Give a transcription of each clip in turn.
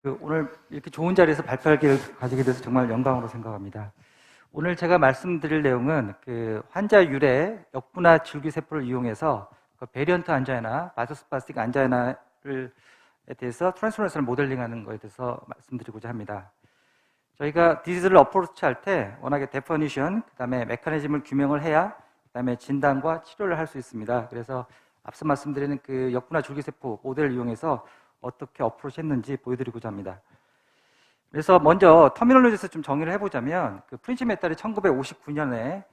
오늘 이렇게 좋은 자리에서 발표할 기회를 가지게 돼서 정말 영광으로 생각합니다. 오늘 제가 말씀드릴 내용은 환자 유래 역분화 줄기세포를 이용해서 베리언트 안자이나 바소스파스틱 안자이나에 대해서 트랜스퍼런스를 모델링하는 것에 대해서 말씀드리고자 합니다. 저희가 디지즈를 어프로치할 때 워낙에 데퍼니션, 그다음에 메커니즘을 규명을 해야 그다음에 진단과 치료를 할 수 있습니다. 그래서 앞서 말씀드리는 역분화 줄기세포 모델을 이용해서 어떻게 어프로치했는지 보여드리고자 합니다. 그래서 먼저 터미널로지에서 좀 정의를 해보자면 프린치 메탈이 1959년에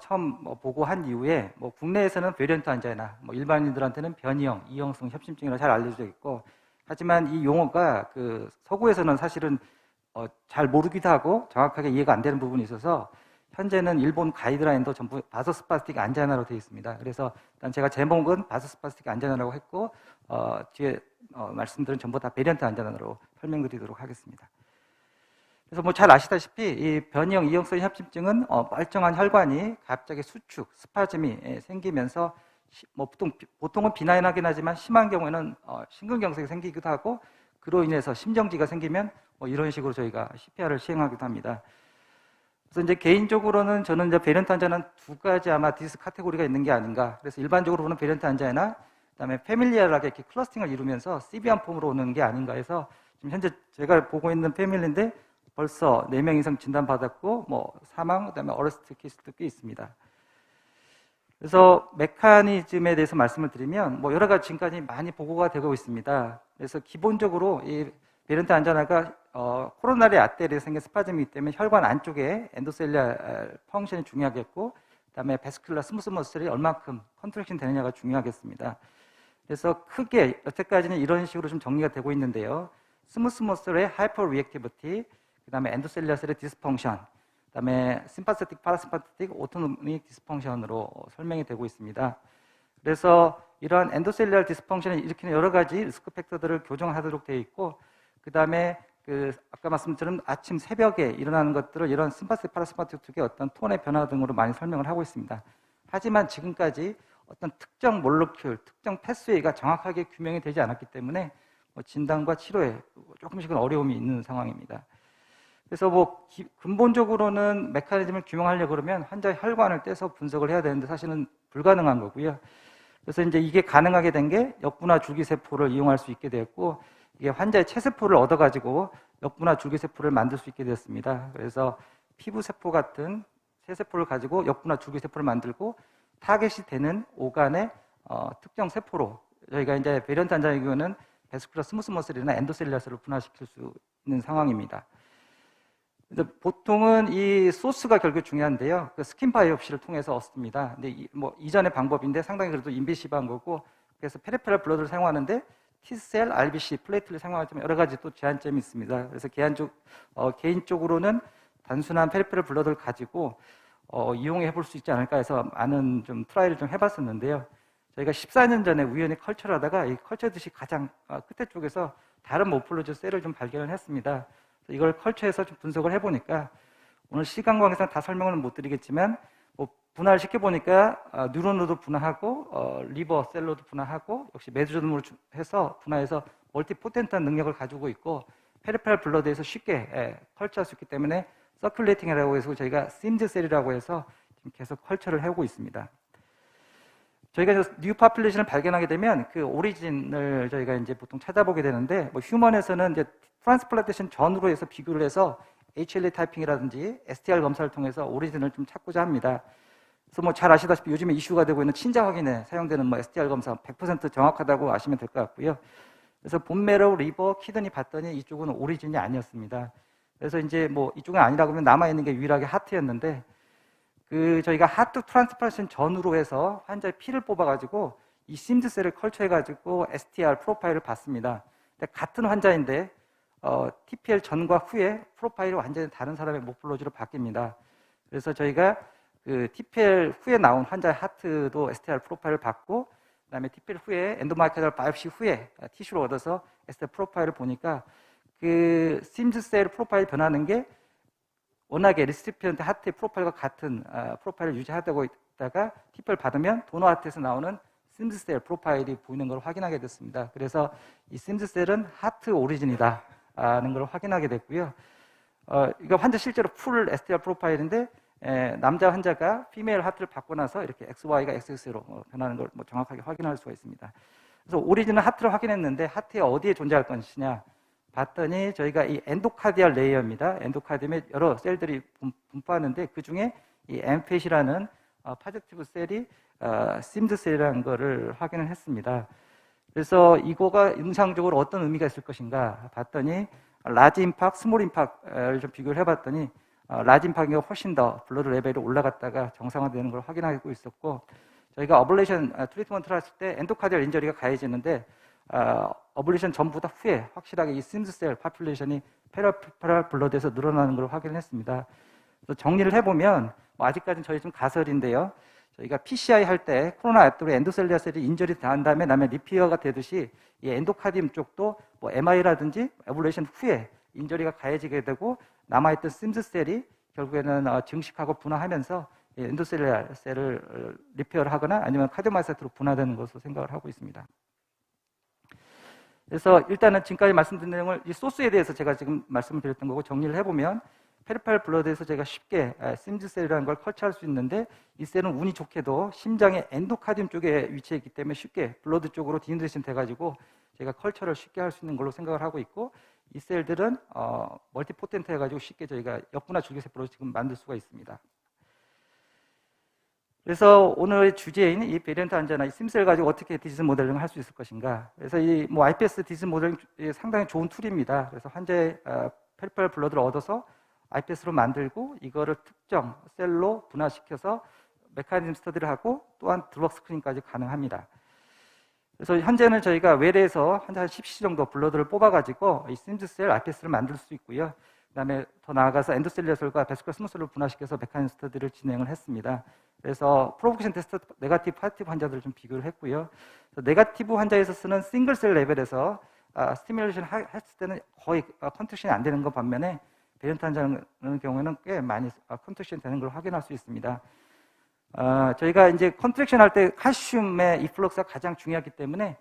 처음 보고한 이후에 국내에서는 베리언트 안자이나 일반인들한테는 변이형, 이형성 협심증이라 잘 알려져 있고, 하지만 이 용어가 서구에서는 사실은 잘 모르기도 하고 정확하게 이해가 안 되는 부분이 있어서 현재는 일본 가이드라인도 전부 바소스파스틱 안자이나로 되어 있습니다. 그래서 일단 제가 제목은 바소스파스틱 안자이나라고 했고 뒤에 말씀들은 전부 다 베리언트 안자이나로 설명드리도록 하겠습니다. 그래서 잘 아시다시피 이 변이형 이형성 협심증은 멀쩡한 혈관이 갑자기 수축, 스파즘이 생기면서 보통은 비나인하긴 하지만 심한 경우에는 심근경색이 생기기도 하고, 그로 인해서 심정지가 생기면 이런 식으로 저희가 CPR을 시행하기도 합니다. 그래서 이제 개인적으로는 저는 이제 베리언트 안자이나는 두 가지 아마 디스 카테고리가 있는 게 아닌가. 그래서 일반적으로 보는 베리언트 안자이나, 그다음에 패밀리얼하게 이렇게 클러스팅을 이루면서 시비안 폼으로 오는 게 아닌가 해서 지금 현재 제가 보고 있는 패밀리인데 벌써 4명 이상 진단받았고 사망, 그다음에 어레스트 케이스도 꽤 있습니다. 그래서 메커니즘에 대해서 말씀을 드리면 여러 가지 지금까지 많이 보고가 되고 있습니다. 그래서 기본적으로 이 베리언트 안자이나가 코로나리 아테리에 생긴 스파즘이기 때문에 혈관 안쪽에 엔도셀리아 펑션이 중요하겠고, 그다음에 베스큘러 스무스 머슬이 얼마큼 컨트랙션 되느냐가 중요하겠습니다. 그래서 크게 여태까지는 이런 식으로 좀 정리가 되고 있는데요. 스무스 머슬의 하이퍼 리액티비티, 그다음에 엔도셀리아 셀의 디스펑션, 그다음에 심파세틱, 파라심파세틱, 오토노믹 디스펑션으로 설명이 되고 있습니다. 그래서 이러한 엔도셀리아 디스펑션을 일으키는 여러 가지 리스크 팩터들을 교정하도록 되어 있고, 그다음에 아까 말씀드린 아침 새벽에 일어나는 것들을 이런 심파세틱, 파라심파세틱 쪽의 어떤 톤의 변화 등으로 많이 설명을 하고 있습니다. 하지만 지금까지 어떤 특정 몰레큘, 특정 패스웨이가 정확하게 규명이 되지 않았기 때문에 진단과 치료에 조금씩은 어려움이 있는 상황입니다. 그래서 근본적으로는 메커니즘을 규명하려고 그러면 환자 혈관을 떼서 분석을 해야 되는데 사실은 불가능한 거고요. 그래서 이제 이게 가능하게 된 게 역분화 줄기세포를 이용할 수 있게 되었고, 이게 환자의 체세포를 얻어가지고 역분화 줄기세포를 만들 수 있게 되었습니다. 그래서 피부세포 같은 체세포를 가지고 역분화 줄기세포를 만들고 타겟이 되는 오간의 특정 세포로 저희가 이제 베리언트 안자의 경우는 베스큘러 스무스 머슬이나 엔도셀리아스를 분화시킬 수 있는 상황입니다. 보통은 이 소스가 결국 중요한데요. 스킨 바이옵시를 통해서 얻습니다. 근데 이전의 방법인데 상당히 그래도 인비시브한 거고, 그래서 페리페럴 블러드를 사용하는데 T셀, RBC, 플레이트를 사용하지만 여러 가지 또 제한점이 있습니다. 그래서 개인적으로는 단순한 페리페럴 블러드를 가지고 이용해 볼 수 있지 않을까 해서 많은 좀 트라이를 좀 해봤었는데요. 저희가 14년 전에 우연히 컬처를 하다가 이 컬처 듯이 가장 끝에 쪽에서 다른 모폴로지 셀을 좀 발견을 했습니다. 이걸 컬처해서 좀 분석을 해보니까 오늘 시간 관계상 다 설명을 못 드리겠지만 분할을 시켜보니까 뉴런으로도 분화하고 리버 셀로도 분화하고 역시 메소즘으로 해서 분화해서 멀티포텐트한 능력을 가지고 있고 페리페럴 블러드에서 쉽게 컬처할 수 있기 때문에 서큘레이팅이라고 해서 저희가 심즈 셀이라고 해서 지금 계속 컬처를 해오고 있습니다. 저희가 뉴 파퓰레이션을 발견하게 되면 그 오리진을 저희가 이제 보통 찾아보게 되는데 휴먼에서는 이제 트랜스플란테이션 전후로 해서 비교를 해서 HLA 타이핑이라든지 STR 검사를 통해서 오리진을 좀 찾고자 합니다. 그래서 잘 아시다시피 요즘에 이슈가 되고 있는 친자 확인에 사용되는 STR 검사 100% 정확하다고 아시면 될 것 같고요. 그래서 본메로, 리버, 키드니 봤더니 이쪽은 오리진이 아니었습니다. 그래서 이제 이쪽은 아니라고 하면 남아있는 게 유일하게 하트였는데 저희가 하트 트랜스플란테이션 전후로 해서 환자의 피를 뽑아가지고 이 심즈셀을 컬처해가지고 STR 프로파일을 봤습니다. 근데 같은 환자인데 TPL 전과 후에 프로파일이 완전히 다른 사람의 모폴로지로 바뀝니다. 그래서 저희가 TPL 후에 나온 환자의 하트도 STR 프로파일을 받고, 그다음에 TPL 후에 엔도마이카달 바이옵시 후에 티슈를 얻어서 STR 프로파일을 보니까 심즈셀 프로파일 변하는 게 워낙에 리시피언트 하트의 프로파일과 같은 프로파일을 유지하고 있다가 TPL 받으면 도너 하트에서 나오는 심즈셀 프로파일이 보이는 걸 확인하게 됐습니다. 그래서 이 심즈셀은 하트 오리진이다 있다는 걸 확인하게 됐고요. 이거 환자 실제로 풀 STR 프로파일인데 남자 환자가 피메일 하트를 받고 나서 이렇게 XY가 XX로 변하는 걸 정확하게 확인할 수가 있습니다. 그래서 오리진은 하트를 확인했는데 하트에 어디에 존재할 것이냐 봤더니 저희가 이 엔도카디알 레이어입니다. 엔도카디움에 여러 셀들이 분포하는데 그 중에 이 엠펫이라는 파지티브 셀이 심드 셀이라는 거를 확인을 했습니다. 그래서 이거가 임상적으로 어떤 의미가 있을 것인가 봤더니 라지 임팍, 스몰 임팍을 좀 비교를 해봤더니 라지 임팍이 훨씬 더 블러드 레벨이 올라갔다가 정상화되는 걸 확인하고 있었고 저희가 어블레이션 트리트먼트를 했을 때 엔도카디얼 인저리가 가해지는데 어블레이션 전보다 후에 확실하게 이 심스셀 파퓰레이션이 페라피퍼럴 블러드에서 늘어나는 걸 확인했습니다. 그래서 정리를 해보면 아직까지는 저희 좀 가설인데요. 저희가 PCI 할 때 코로나 앞두로 엔도셀리아 셀이 인저리 한 다음에 리피어가 되듯이 이 엔도카디움 쪽도 MI라든지 에볼레이션 후에 인저리가 가해지게 되고 남아있던 심스 셀이 결국에는 증식하고 분화하면서 엔도셀리아 셀을 리페어를 하거나 아니면 카디오마이사이트로 분화되는 것으로 생각을 하고 있습니다. 그래서 일단은 지금까지 말씀드린 내용을 이 소스에 대해서 제가 지금 말씀을 드렸던 거고 정리를 해보면 페리팔 블러드에서 제가 쉽게 심즈셀이라는 걸 컬처할 수 있는데 이 셀은 운이 좋게도 심장의 엔도카디움 쪽에 위치해 있기 때문에 쉽게 블러드 쪽으로 디인드레이션 돼가지고 제가 컬처를 쉽게 할 수 있는 걸로 생각을 하고 있고 이 셀들은 멀티포텐트 해가지고 쉽게 저희가 역분화 줄기세포로 지금 만들 수가 있습니다. 그래서 오늘의 주제인 이 베리언트 환자나 이 심셀 가지고 어떻게 디지즈 모델링을 할 수 있을 것인가. 그래서 이 IPS 디지즈 모델링 상당히 좋은 툴입니다. 그래서 환자의 페리퍼럴 블러드를 얻어서 IPS로 만들고 이거를 특정 셀로 분화시켜서 메커니즘 스터디를 하고 또한 드럭 스크린까지 가능합니다. 그래서 현재는 저희가 외래에서 한 10cc 정도 블러드를 뽑아가지고 이 심즈셀 IPS를 만들 수 있고요. 그 다음에 더 나아가서 엔도셀리아셀과 베스컬 스무셀로 분화시켜서 메커니즘 스터디를 진행을 했습니다. 그래서 프로보케이션 테스트 네거티브, 파지티브 환자들을 좀 비교를 했고요. 네거티브 환자에서 쓰는 싱글셀 레벨에서 스티뮬레이션 했을 때는 거의 컨트랙션이 안 되는 것 반면에 베리언트 환자는 경우에는 꽤 많이 컨트랙션 되는 걸 확인할 수 있습니다. 저희가 이제 컨트랙션 할 때 칼슘의 이플럭스가 가장 중요하기 때문에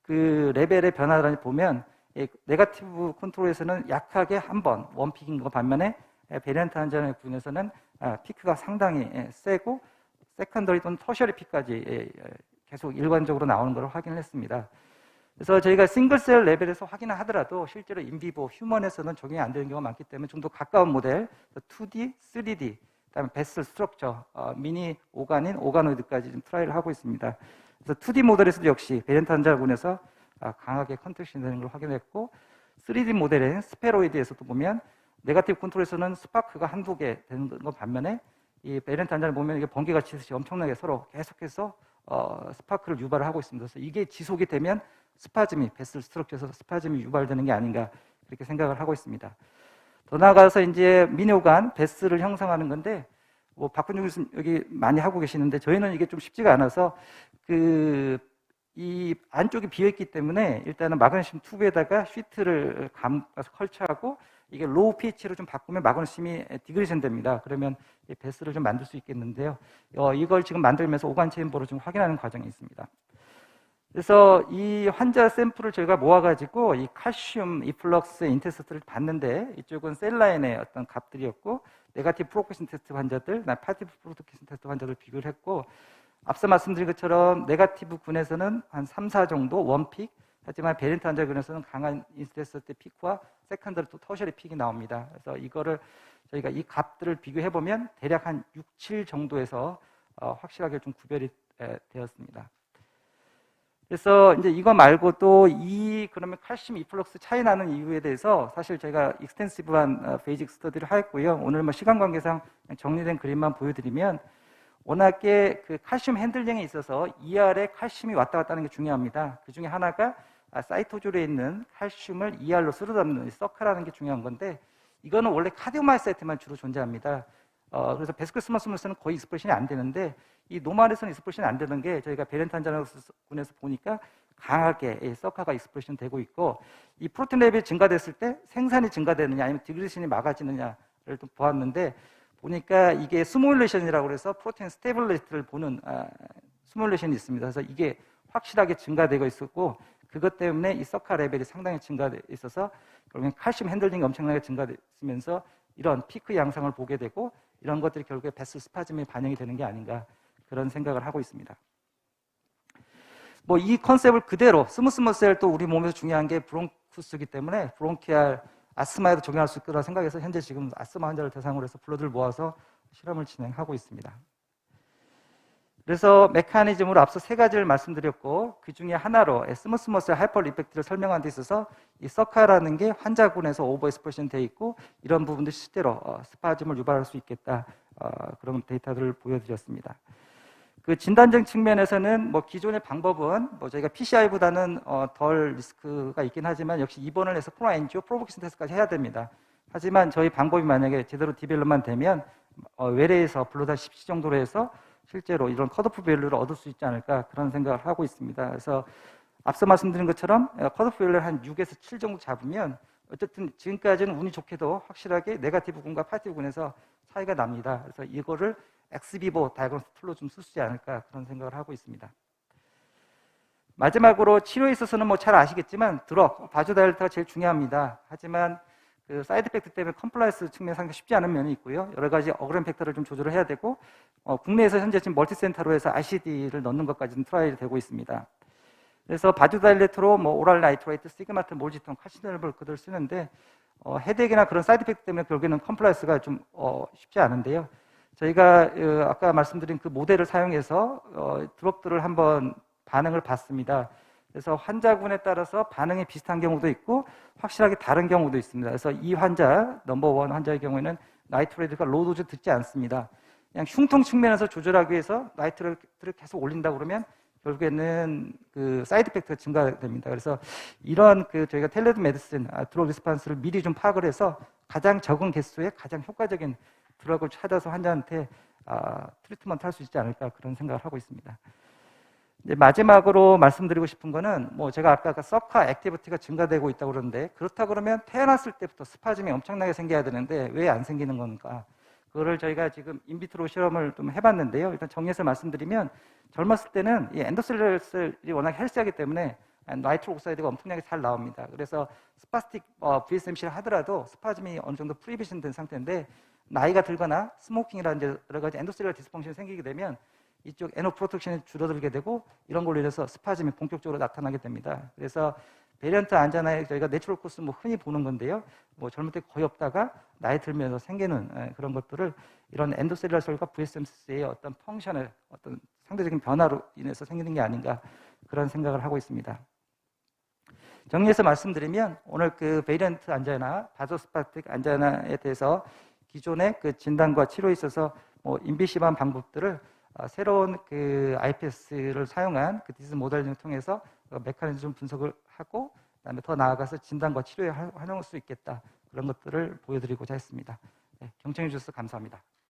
그 레벨의 변화를 보면 네거티브 컨트롤에서는 약하게 한 번 원픽인 것 반면에 베리언트 환자의 부분에서는 피크가 상당히 세고 세컨더리 또는 터셔리 피크까지 계속 일관적으로 나오는 걸 확인을 했습니다. 그래서 저희가 싱글셀 레벨에서 확인을 하더라도 실제로 인비보, 휴먼에서는 적용이 안 되는 경우가 많기 때문에 좀 더 가까운 모델 2D, 3D, 그다음에 베슬 스트럭처, 미니 오가닌, 오가노이드까지 좀 트라이를 하고 있습니다. 그래서 2D 모델에서도 역시 베리언트 환자군에서 강하게 컨트랙션 되는 걸 확인했고 3D 모델인 스페로이드에서도 보면 네거티브 컨트롤에서는 스파크가 한두 개 되는 것 반면에 이 베리언트 환자를 보면 이게 번개가 치듯이 엄청나게 서로 계속해서 스파크를 유발을 하고 있습니다. 그래서 이게 지속이 되면 스파즘이 베슬 스트럭처에서 스파즘이 유발되는 게 아닌가 그렇게 생각을 하고 있습니다. 더 나아가서 이제 미니오간 베슬을 형성하는 건데 박근중 교수님 여기 많이 하고 계시는데 저희는 이게 좀 쉽지가 않아서 이 안쪽이 비어있기 때문에 일단은 마그네슘 튜브에다가 시트를 감아서 컬처하고 이게 로우 pH로 좀 바꾸면 마그네슘이 디그레이션 됩니다. 그러면 베스를 좀 만들 수 있겠는데요. 이걸 지금 만들면서 오간 체인버로 좀 확인하는 과정이 있습니다. 그래서 이 환자 샘플을 저희가 모아가지고 이 칼슘 이플럭스 인테스트를 봤는데 이쪽은 셀라인의 어떤 값들이었고 네거티브 프로포케이션 테스트 환자들, 파지티브 프로포케이션 테스트 환자들 비교를 했고 앞서 말씀드린 것처럼 네거티브 군에서는 한 3, 4 정도 원픽 하지만 베리언트 환자군에서는 강한 인스트레스 때 피크와 세컨더리 또 터셔리 픽이 나옵니다. 그래서 이거를 저희가 이 값들을 비교해보면 대략 한 6, 7 정도에서 확실하게 좀 구별이 되었습니다. 그래서 이제 이거 말고 또 그러면 칼슘 이플럭스 차이 나는 이유에 대해서 사실 저희가 익스텐시브한 베이직 스터디를 하였고요. 오늘 시간 관계상 정리된 그림만 보여드리면 워낙에 그 칼슘 핸들링에 있어서 ER에 칼슘이 왔다 갔다 하는 게 중요합니다. 그 중에 하나가 사이토졸에 있는 칼슘을 ER로 쓸어담는 서크라는 게 중요한 건데 이거는 원래 카디오마이사이트만 주로 존재합니다. 그래서 베스컬 스머스물에서는 거의 익스프레션이 안 되는데 이 노말에서는 익스프레션이 안 되는 게 저희가 베리언트 환자군에서 보니까 강하게 서카가 익스프레션 되고 있고 이 프로틴 레벨이 증가됐을 때 생산이 증가되느냐 아니면 디그레이션이 막아지느냐를 좀 보았는데 보니까 이게 스몰레이션이라고 해서 프로틴 스테이블리티를 보는 스몰레이션이 있습니다. 그래서 이게 확실하게 증가되고 있었고 그것 때문에 이 서카 레벨이 상당히 증가돼 있어서 결국엔 칼슘 핸들링이 엄청나게 증가되면서 이런 피크 양상을 보게 되고 이런 것들이 결국에 베슬 스파즘에 반영이 되는 게 아닌가 그런 생각을 하고 있습니다. 뭐 이 컨셉을 그대로 스무스 머셀도 우리 몸에서 중요한 게 브론쿠스이기 때문에 브론키알 아스마에도 적용할 수 있다고 생각해서 현재 지금 아스마 환자를 대상으로 해서 블러드를 모아서 실험을 진행하고 있습니다. 그래서 메커니즘으로 앞서 세 가지를 말씀드렸고 그 중에 하나로 스무스 머셀 하이퍼 이펙트를 설명한 데 있어서 이 서카라는 게 환자군에서 오버 에스프레션 돼 있고 이런 부분도 실제로 스파즘을 유발할 수 있겠다 그런 데이터들을 보여드렸습니다. 그 진단적 측면에서는 뭐 기존의 방법은 뭐 저희가 PCI보다는 덜 리스크가 있긴 하지만 역시 입원을 해서 코로나 엔지오 프로보케이션 테스트까지 해야 됩니다. 하지만 저희 방법이 만약에 제대로 디벨롭만 되면 외래에서 블루다 10C 정도로 해서 실제로 이런 컷오프 밸류를 얻을 수 있지 않을까 그런 생각을 하고 있습니다. 그래서 앞서 말씀드린 것처럼 컷오프 밸류를 한 6에서 7 정도 잡으면 어쨌든 지금까지는 운이 좋게도 확실하게 네거티브 군과 파지티브 군에서 차이가 납니다. 그래서 이거를 엑스비보 다이그노스 툴로 좀 쓸 수 있지 않을까 그런 생각을 하고 있습니다. 마지막으로 치료에 있어서는 뭐 잘 아시겠지만 드럭, 바조다일타가 제일 중요합니다. 하지만 그 사이드 이펙트 때문에 컴플라이언스 측면 상당히 쉽지 않은 면이 있고요. 여러 가지 어그램 팩터를 좀 조절을 해야 되고 국내에서 현재 지금 멀티센터로 해서 RCD를 넣는 것까지는 트라이얼이 되고 있습니다. 그래서 바조다일레트로 뭐 오랄 나이트레이트, 시그마트, 몰지톤, 카시넬볼 그들 쓰는데 헤드액이나 그런 사이드 이펙트 때문에 결국에는 컴플라이언스가 좀 쉽지 않은데요. 저희가 아까 말씀드린 그 모델을 사용해서 드럭들을 한번 반응을 봤습니다. 그래서 환자군에 따라서 반응이 비슷한 경우도 있고 확실하게 다른 경우도 있습니다. 그래서 이 환자, 넘버 1 환자의 경우에는 나이트레이트가 로도즈 듣지 않습니다. 그냥 흉통 측면에서 조절하기 위해서 나이트레이트를 계속 올린다 그러면 결국에는 그 사이드 이펙트가 증가됩니다. 그래서 이런 그 저희가 텔레드 메디슨 드럭 리스판스를 미리 좀 파악을 해서 가장 적은 개수의 가장 효과적인 드럭을 찾아서 환자한테 트리트먼트 할 수 있지 않을까 그런 생각을 하고 있습니다. 이제 마지막으로 말씀드리고 싶은 거는 뭐 제가 아까 서카 액티비티가 증가되고 있다고 그러는데 그렇다 그러면 태어났을 때부터 스파즘이 엄청나게 생겨야 되는데 왜 안 생기는 건가? 그거를 저희가 지금 인비트로 실험을 좀 해봤는데요. 일단 정리해서 말씀드리면 젊었을 때는 이 엔도셀룰러 셀이 워낙 헬스하기 때문에 나이트로 옥사이드가 엄청나게 잘 나옵니다. 그래서 스파스틱 VSMC를 하더라도 스파즘이 어느 정도 프리비션 된 상태인데 나이가 들거나 스모킹이라는 여러 가지 엔도셀룰러 디스펑션이 생기게 되면 이쪽 에노프로텍션이 줄어들게 되고 이런 걸로 인해서 스파즘이 본격적으로 나타나게 됩니다. 그래서 베리언트 안자나에 저희가 내추럴 코스 뭐 흔히 보는 건데요. 뭐 젊을 때 거의 없다가 나이 들면서 생기는 그런 것들을 이런 엔도셀룰러 셀과 VSMC의 어떤 펑션의 어떤 상대적인 변화로 인해서 생기는 게 아닌가 그런 생각을 하고 있습니다. 정리해서 말씀드리면 오늘 그 베리언트 안자나 바소스파틱 안자나에 대해서 기존의 그 진단과 치료에 있어서 뭐 인비시브한 방법들을 새로운 그 IPS를 사용한 그 디지즈 모델링을 통해서 메커니즘 분석을 하고 그다음에 더 나아가서 진단과 치료에 활용할 수 있겠다 그런 것들을 보여드리고자 했습니다. 네, 경청해 주셔서 감사합니다.